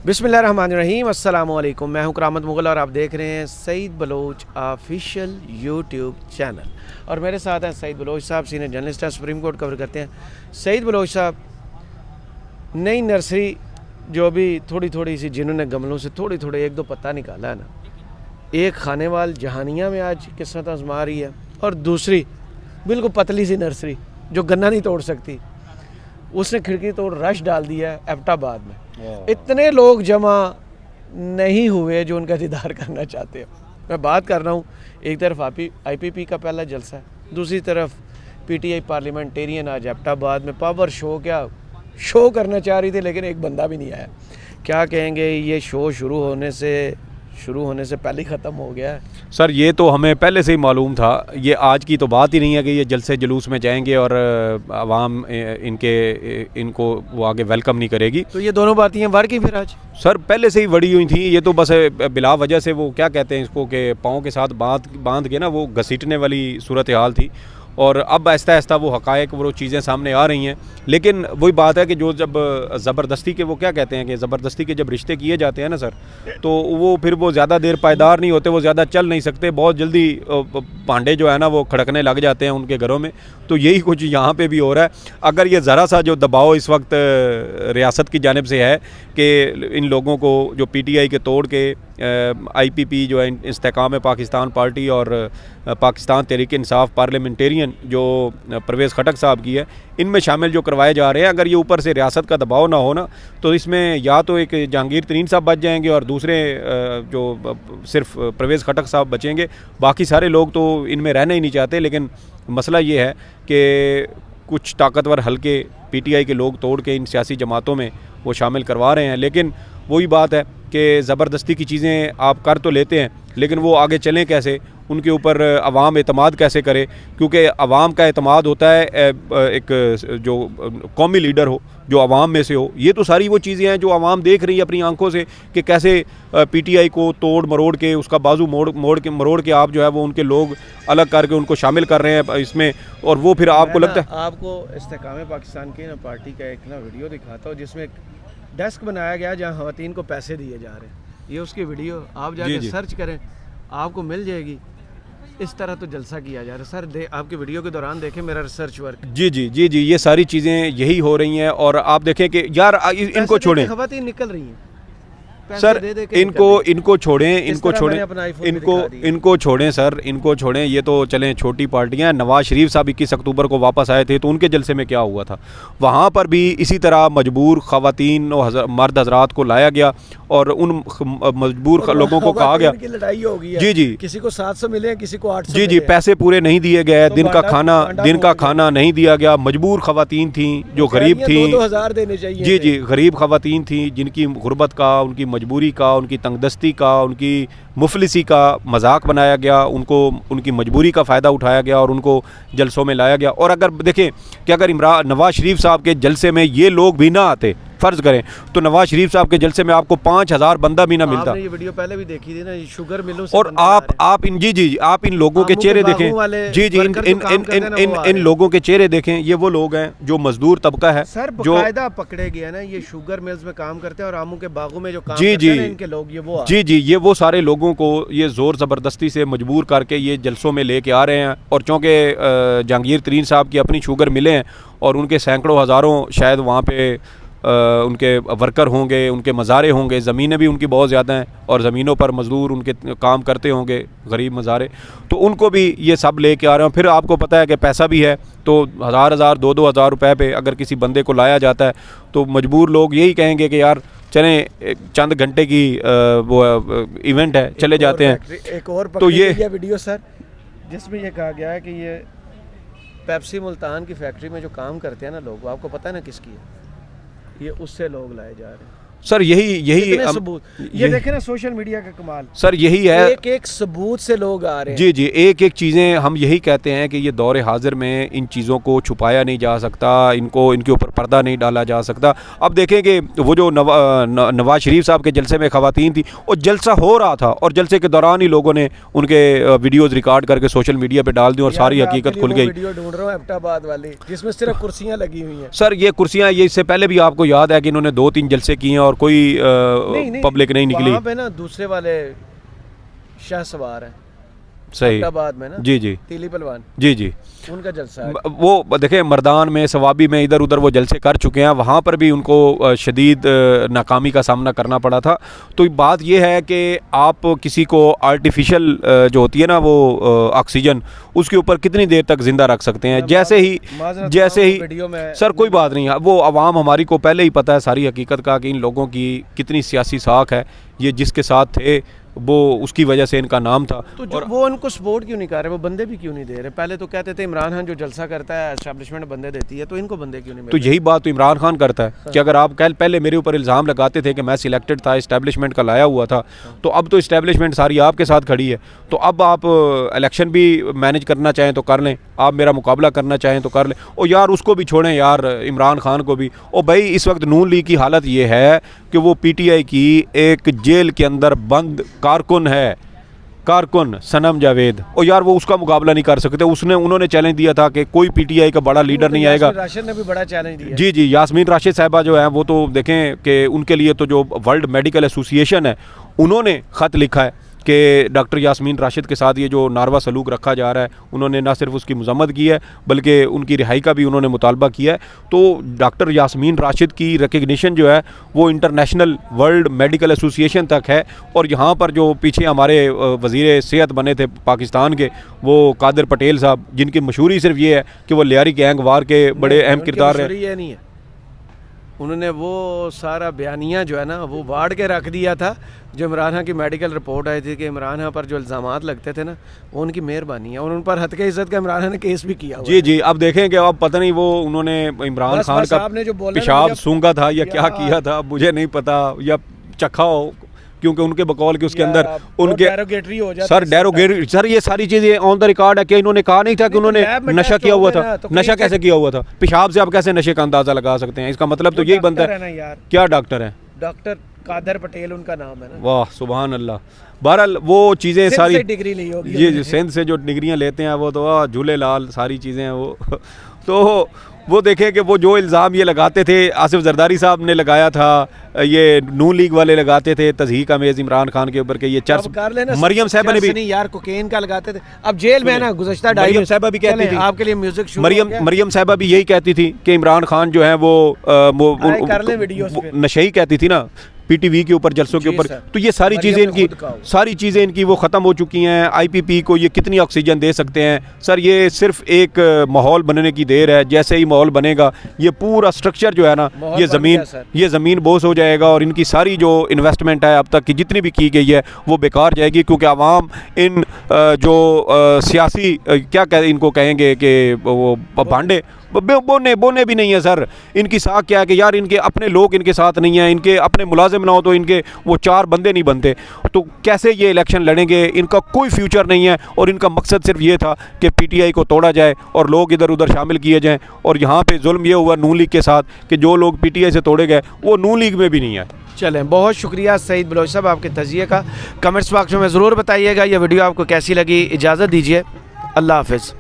बिस्मिल्लाहिर्रहमानिर्रहीम, अस्सलाम वालेकुम। मैं हूं करामत मुग़ल और आप देख रहे हैं Saeed Baloch official YouTube channel. और मेरे साथ हैं सईद बलोच साहब, सीनियर जर्नलिस्ट हैं, सुप्रीम कोर्ट कवर करते हैं। सईद बलोच साहब, नई नर्सरी जो भी थोड़ी सी जिन्होंने गमलों से थोड़े एक दो पत्ता निकाला है ना, एक खानेवाल जहानिया में आज किस्मत आजमा रही है और दूसरी बिल्कुल पतली सी नर्सरी जो गन्ना नहीं तोड़ सकती, उसने खिड़की तोड़ रश डाल दिया है एबटाबाद में। इतने लोग जमा नहीं हुए जो उनका दीदार करना चाहते हैं। मैं बात कर रहा हूँ, एक तरफ IPP का पहला जलसा है, दूसरी तरफ PTI पार्लियामेंटेरियन आज एबटाबाद में पावर शो करना चाह रही थी, लेकिन एक बंदा भी नहीं आया। क्या कहेंगे, ये शो शुरू होने से पहले ही ख़त्म हो गया है? सर ये तो हमें पहले से ही मालूम था, ये आज की तो बात ही नहीं है कि ये जलसे जुलूस में जाएंगे और आवाम इनको वो आगे वेलकम नहीं करेगी। तो ये दोनों बातें हैं वार की फिर आज? सर पहले से ही वड़ी हुई थी, ये तो बस बिला वजह से वो क्या कहते हैं इसको कि पाँव के साथ बांध के ना वो घसीटने वाली सूरत हाल थी। और अब आहिस्ता आहिस्ता वो हक़ायक़ वो चीज़ें सामने आ रही हैं। लेकिन वही बात है कि जो जब ज़बरदस्ती के वो क्या कहते हैं कि ज़बरदस्ती के जब रिश्ते किए जाते हैं ना सर, तो वो फिर वो ज़्यादा देर पायदार नहीं होते, वो ज़्यादा चल नहीं सकते, बहुत जल्दी भांडे जो है ना वो खड़कने लग जाते हैं उनके घरों में। तो यही कुछ यहाँ पे भी हो रहा है। अगर ये ज़रा सा जो दबाव इस वक्त रियासत की जानिब से है कि इन लोगों को जो PTI के तोड़ के IPP जो है इस्तेकाम पाकिस्तान पार्टी और पाकिस्तान तहरीक इंसाफ पार्लियामेंटेरियन जो परवेज़ खटक साहब की है, इनमें शामिल जो करवाए जा रहे हैं, अगर ये ऊपर से रियासत का दबाव ना हो ना, तो इसमें या तो एक जहांगीर तरीन साहब बच जाएंगे और दूसरे जो सिर्फ परवेज़ खटक साहब बचेंगे। बाकी सारे लोग तो इनमें रहना ही नहीं चाहते। लेकिन मसला ये है कि कुछ ताकतवर हल्के PTI के लोग तोड़ के इन सियासी जमातों में वो शामिल करवा रहे हैं। लेकिन वही बात है कि ज़बरदस्ती की चीज़ें आप कर तो लेते हैं, लेकिन वो आगे चलें कैसे, उनके ऊपर अवाम एतमाद कैसे करे, क्योंकि अवाम का एतमाद होता है एक जो कौमी लीडर हो जो अवाम में से हो। ये तो सारी वो चीज़ें हैं जो अवाम देख रही है अपनी आंखों से कि कैसे PTI को तोड़ मरोड़ के उसका बाजू मरोड़ के आप जो है वो उनके लोग अलग करके उनको शामिल कर रहे हैं इसमें। और वो फिर आपको लगता है, आपको इस्तेकाम पाकिस्तान की ना पार्टी का एक ना वीडियो दिखाता हूँ जिसमें डेस्क बनाया गया जहाँ ख़वातीन को पैसे दिए जा रहे हैं। ये उसकी वीडियो आप जाके सर्च करें, आपको मिल जाएगी। इस तरह तो जलसा किया जा रहा है सर। आपकी वीडियो के दौरान देखें मेरा रिसर्च वर्क। जी, ये सारी चीज़ें यही हो रही हैं। और आप देखें कि यार इनको छोड़ें, ख़वातीन निकल रही हैं सर, इनको छोड़ें सर, इनको छोड़ें। ये तो चलें छोटी पार्टियां। नवाज शरीफ साहब 21 अक्टूबर को वापस आए थे, तो उनके जलसे में क्या हुआ था, वहाँ पर भी इसी तरह मजबूर ख़वातीन और मर्द हजरात को लाया गया और उन मजबूर लोगों को कहा गया की लड़ाई हो गई है। जी, किसी को 700 मिले, किसी को 800। जी, पैसे पूरे नहीं दिए गए, दिन का खाना नहीं दिया गया। मजबूर ख़वातीन थी जो गरीब थी, 2000 देने चाहिए। जी, गरीब ख़वातीन थी जिनकी गुर्बत का, उनकी मजबूरी का, उनकी तंगदस्ती का, उनकी मुफलिसी का मजाक बनाया गया, उनको उनकी मजबूरी का फ़ायदा उठाया गया और उनको जलसों में लाया गया। और अगर देखें कि अगर नवाज शरीफ साहब के जलसे में ये लोग भी ना आते, फ़र्ज़ करें, तो नवाज शरीफ साहब के जलसे में आपको 5000 बंदा भी ना मिलता। आपने ये वीडियो पहले भी देखी थी ना, शुगर मिलों से। और आप इन लोगों के चेहरे देखें। इन लोगों के चेहरे देखें। ये वो लोग हैं जो मजदूर तबका है सर, बकायदा पकड़े गए ना, ये शुगर मिल्स में काम करते हैं और आमों के बागों में जो काम करते हैं इनके लोग, ये वो सारे लोगों को ये ज़ोर ज़बरदस्ती से मजबूर करके ये जलसों में लेके आ रहे हैं। और चूँकि जहांगीर तरीन साहब की अपनी शुगर मिले हैं और उनके सैकड़ों हज़ारों शायद वहाँ पे उनके वर्कर होंगे, उनके मज़ारे होंगे, ज़मीनें भी उनकी बहुत ज़्यादा हैं और ज़मीनों पर मज़दूर उनके काम करते होंगे, गरीब मज़ारे, तो उनको भी ये सब लेके आ रहे हैं। फिर आपको पता है कि पैसा भी है, तो 1000 2 हज़ार रुपये पे अगर किसी बंदे को लाया जाता है तो मजबूर लोग यही कहेंगे कि यार चलें, चंद घंटे की वो इवेंट है, चले जाते हैं। एक और तो ये वीडियो सर जिसमें ये कहा गया है कि ये पेप्सी मुल्तान की फैक्ट्री में जो काम करते हैं ना लोग, आपको पता है ना किसकी है, ये उससे लोग लाए जा रहे हैं सर। यही सबूत ये देखें ना, सोशल मीडिया का कमाल सर यही है, एक सबूत से लोग आ रहे हैं। जी, एक चीज़ें हम यही कहते हैं कि ये दौर हाजिर में इन चीज़ों को छुपाया नहीं जा सकता, इनके ऊपर पर्दा नहीं डाला जा सकता। अब देखें कि वो जो नवाज शरीफ साहब के जलसे में ख़वातीन थी, और जलसा हो रहा था और जलसे के दौरान ही लोगों ने उनके वीडियोज़ रिकॉर्ड करके सोशल मीडिया पर डाल दी और सारी हकीकत खुल गई। वीडियो ढूंढ रहा हूं एबटाबाद वाली, जिसमें सिर्फ कुर्सियाँ लगी हुई हैं। सर ये कुर्सियाँ, ये इससे पहले भी आपको याद है कि इन्होंने 2-3 जलसे किए हैं और कोई पब्लिक नहीं निकली। वहाँ पे ना दूसरे वाले शाह सवार हैं सही फरीदाबाद में ना, जी जी तीली पहलवान, जी जी, उनका जलसा है। वो देखें मर्दान में सवाबी में इधर उधर वो जलसे कर चुके हैं, वहाँ पर भी उनको शदीद नाकामी का सामना करना पड़ा था। तो बात ये है कि आप किसी को आर्टिफिशियल जो होती है ना वो ऑक्सीजन, उसके ऊपर कितनी देर तक ज़िंदा रख सकते हैं। जैसे ही वीडियो में सर कोई बात नहीं है, वो आवाम हमारी को पहले ही पता है सारी हकीकत का कि इन लोगों की कितनी सियासी साख है, ये जिसके साथ थे वो उसकी वजह से इनका नाम था। तो जो वो उनको सपोर्ट क्यों नहीं कर रहे, वो बंदे भी क्यों नहीं दे रहे? पहले तो कहते थे इमरान खान जो जलसा करता है एस्टैब्लिशमेंट बंदे देती है, तो इनको बंदे क्यों नहीं मिल तो रहे? यही बात तो इमरान खान करता है कि अगर आप कल पहले मेरे ऊपर इल्ज़ाम लगाते थे कि मैं सिलेक्टेड था, इस्टेब्लिशमेंट का लाया हुआ था, तो अब तो इस्टेब्लिशमेंट सारी आपके साथ खड़ी है। तो अब आप इलेक्शन भी मैनेज करना चाहें तो कर लें, आप मेरा मुकाबला करना चाहें तो कर लें। और यार उसको भी छोड़ें यार, इमरान खान को भी। और भाई इस वक्त नून लीग की हालत ये है कि वो PTI की एक जेल के अंदर बंद कारकुन है, कारकुन सनम जावेद। और यार वो उसका मुकाबला नहीं कर सकते। उन्होंने चैलेंज दिया था कि कोई PTI का बड़ा लीडर नहीं आएगा। राशिद ने भी बड़ा चैलेंज दिया। जी जी, यास्मीन राशिद साहिबा जो है वो तो देखें कि उनके लिए तो जो वर्ल्ड मेडिकल एसोसिएशन है उन्होंने ख़त लिखा है कि डॉक्टर यास्मीन राशिद के साथ ये जो नारवा सलूक रखा जा रहा है, उन्होंने ना सिर्फ उसकी मजम्मत की है बल्कि उनकी रिहाई का भी उन्होंने मुतालबा किया है। तो डॉक्टर यास्मीन राशिद की रिकग्निशन जो है वो इंटरनेशनल वर्ल्ड मेडिकल एसोसिएशन तक है। और यहाँ पर जो पीछे हमारे वज़ीर सेहत बने थे पाकिस्तान के, वो कादिर पटेल साहब, जिनकी मशहूरी सिर्फ ये है कि वो लियारी गैंग वार के बड़े अहम किरदार रहे। ये नहीं है, उन्होंने वो सारा बयानिया जो है ना वो वाड़ के रख दिया था। जो इमरान खान की मेडिकल रिपोर्ट आई थी कि इमरान खान पर जो इल्ज़ामात लगते थे ना, वो उनकी मेहरबानी है और उन पर हद के इज़्ज़त का इमरान खान ने केस भी किया हुआ जी जी। अब देखें कि अब पता नहीं वो उन्होंने इमरान खान का पेशाब सूंघा था या क्या किया था, मुझे नहीं पता, या चखा हो, क्योंकि उनके बकौल के उसके अंदर उनके सर ये सारी चीज़ें ऑन द रिकॉर्ड है कि इन्होंने कहा नहीं था कि उन्होंने नशा किया हुआ था। नशा कैसे किया हुआ था? पेशाब से आप कैसे नशे का अंदाज़ा लगा सकते हैं? इसका मतलब तो यही बनता है। क्या डॉक्टर है? डॉक्टर कादर पटेल उनका नाम है ना। वाह सुभान अल्लाह। बहरहाल वो चीज़ें सारी डिग्री ली होगी जी, सिंध से जो डिग्रियाँ लेते हैं वो तो झूले लाल सारी चीज़ें हैं वो तो वो देखें कि वो जो इल्ज़ाम ये लगाते थे, आसिफ जरदारी साहब ने लगाया था, ये नून लीग वाले लगाते थे तज़हीक अमेज़ इमरान खान के ऊपर के ये चर्च, मरियम साहिबा ने भी यार कोकेन का लगाते थे। अब जेल में है ना, गुज़श्ता मरियम साहिबा भी कहती थी, आपके लिए म्यूजिक मरियम साहिबा भी यही कहती थी कि इमरान खान जो है वो नशे ही कहती थी ना PTV के ऊपर, जलसों के ऊपर। तो ये सारी चीज़ें इनकी वो ख़त्म हो चुकी हैं। IPP को ये कितनी ऑक्सीजन दे सकते हैं? सर ये सिर्फ एक माहौल बनने की देर है। जैसे ही माहौल बनेगा ये पूरा स्ट्रक्चर जो है ना, ये ज़मीन बोस हो जाएगा और इनकी सारी जो इन्वेस्टमेंट है अब तक की जितनी भी की गई है वो बेकार जाएगी। क्योंकि आवाम इन जो सियासी क्या इनको कहेंगे कि वो भांडे बोने भी नहीं है सर। इनकी साख क्या है कि यार इनके अपने लोग इनके साथ नहीं हैं, इनके अपने मुलाजिम ना हो तो इनके वो 4 बंदे नहीं बनते। तो कैसे ये इलेक्शन लड़ेंगे? इनका कोई फ्यूचर नहीं है और इनका मकसद सिर्फ ये था कि PTI को तोड़ा जाए और लोग इधर उधर शामिल किए जाएँ। और यहाँ पे जुल्म ये हुआ नून लीग के साथ कि जो लोग PTI से तोड़े गए वो नून लीग में भी नहीं है। चलें, बहुत शुक्रिया सईद बलोच साहब आपके तज़किये का। कमेंट्स बॉक्स में ज़रूर बताइएगा ये वीडियो आपको कैसी लगी। इजाज़त दीजिए, अल्लाह हाफ़िज़।